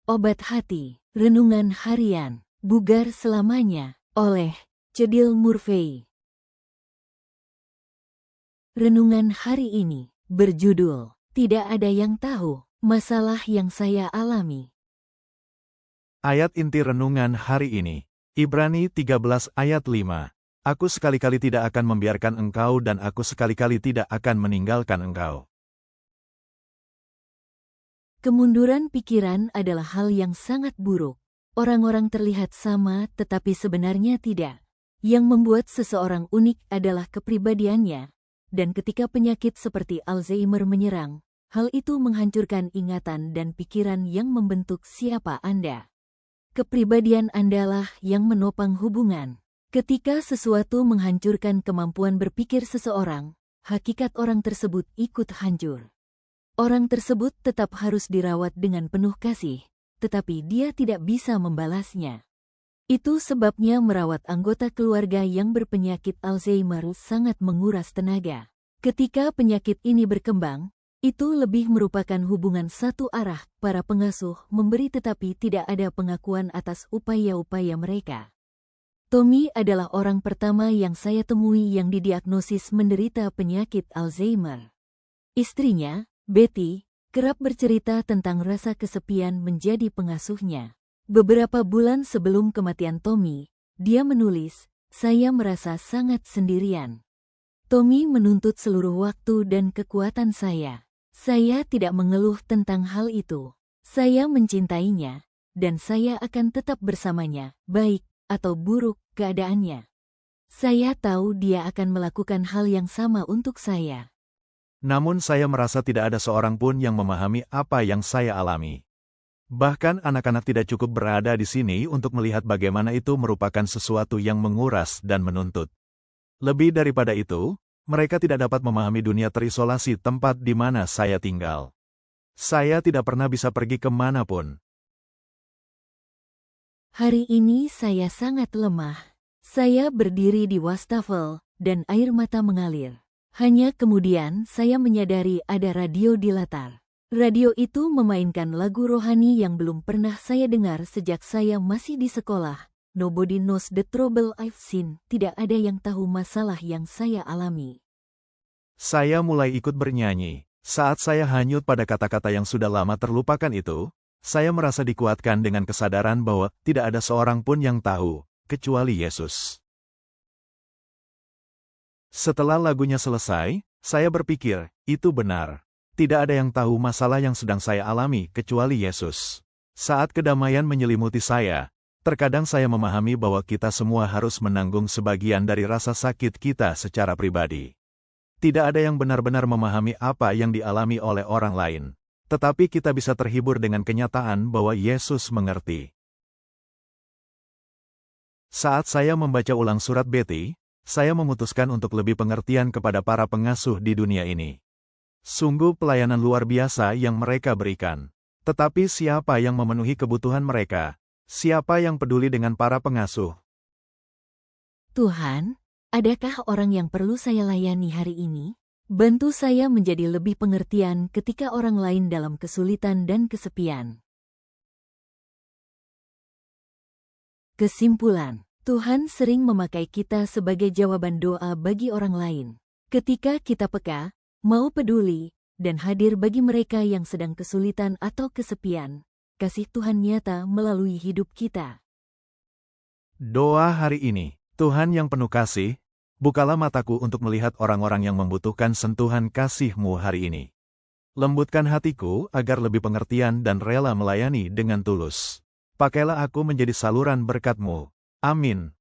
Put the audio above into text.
Obat Hati, Renungan Harian, Bugar Selamanya, oleh Cedil Murphy. Renungan hari ini berjudul, Tidak Ada Yang Tahu Masalah Yang Saya Alami. Ayat inti renungan hari ini, Ibrani 13 ayat 5. Aku sekali-kali tidak akan membiarkan engkau dan aku sekali-kali tidak akan meninggalkan engkau. Kemunduran pikiran adalah hal yang sangat buruk. Orang-orang terlihat sama tetapi sebenarnya tidak. Yang membuat seseorang unik adalah kepribadiannya. Dan ketika penyakit seperti Alzheimer menyerang, hal itu menghancurkan ingatan dan pikiran yang membentuk siapa Anda. Kepribadian Andalah yang menopang hubungan. Ketika sesuatu menghancurkan kemampuan berpikir seseorang, hakikat orang tersebut ikut hancur. Orang tersebut tetap harus dirawat dengan penuh kasih, tetapi dia tidak bisa membalasnya. Itu sebabnya merawat anggota keluarga yang berpenyakit Alzheimer sangat menguras tenaga. Ketika penyakit ini berkembang, itu lebih merupakan hubungan satu arah, para pengasuh memberi tetapi tidak ada pengakuan atas upaya-upaya mereka. Tommy adalah orang pertama yang saya temui yang didiagnosis menderita penyakit Alzheimer. Istrinya, Betty, kerap bercerita tentang rasa kesepian menjadi pengasuhnya. Beberapa bulan sebelum kematian Tommy, dia menulis, "Saya merasa sangat sendirian. Tommy menuntut seluruh waktu dan kekuatan saya. Saya tidak mengeluh tentang hal itu. Saya mencintainya, dan saya akan tetap bersamanya, baik atau buruk keadaannya. Saya tahu dia akan melakukan hal yang sama untuk saya. Namun saya merasa tidak ada seorang pun yang memahami apa yang saya alami. Bahkan anak-anak tidak cukup berada di sini untuk melihat bagaimana itu merupakan sesuatu yang menguras dan menuntut. Lebih daripada itu, mereka tidak dapat memahami dunia terisolasi tempat di mana saya tinggal. Saya tidak pernah bisa pergi kemanapun. Hari ini saya sangat lemah. Saya berdiri di wastafel, dan air mata mengalir. Hanya kemudian saya menyadari ada radio di latar. Radio itu memainkan lagu rohani yang belum pernah saya dengar sejak saya masih di sekolah. Nobody knows the trouble I've seen. Tidak ada yang tahu masalah yang saya alami. Saya mulai ikut bernyanyi. Saat saya hanyut pada kata-kata yang sudah lama terlupakan itu, saya merasa dikuatkan dengan kesadaran bahwa tidak ada seorang pun yang tahu, kecuali Yesus. Setelah lagunya selesai, saya berpikir, itu benar. Tidak ada yang tahu masalah yang sedang saya alami kecuali Yesus. Saat kedamaian menyelimuti saya, terkadang saya memahami bahwa kita semua harus menanggung sebagian dari rasa sakit kita secara pribadi. Tidak ada yang benar-benar memahami apa yang dialami oleh orang lain. Tetapi kita bisa terhibur dengan kenyataan bahwa Yesus mengerti. Saat saya membaca ulang surat Betty, saya memutuskan untuk lebih pengertian kepada para pengasuh di dunia ini. Sungguh pelayanan luar biasa yang mereka berikan. Tetapi siapa yang memenuhi kebutuhan mereka? Siapa yang peduli dengan para pengasuh? Tuhan, adakah orang yang perlu saya layani hari ini? Bantu saya menjadi lebih pengertian ketika orang lain dalam kesulitan dan kesepian. Kesimpulan, Tuhan sering memakai kita sebagai jawaban doa bagi orang lain. Ketika kita peka, mau peduli, dan hadir bagi mereka yang sedang kesulitan atau kesepian, kasih Tuhan nyata melalui hidup kita. Doa hari ini, Tuhan yang penuh kasih, bukalah mataku untuk melihat orang-orang yang membutuhkan sentuhan kasih-Mu hari ini. Lembutkan hatiku agar lebih pengertian dan rela melayani dengan tulus. Pakailah aku menjadi saluran berkat-Mu. Amin.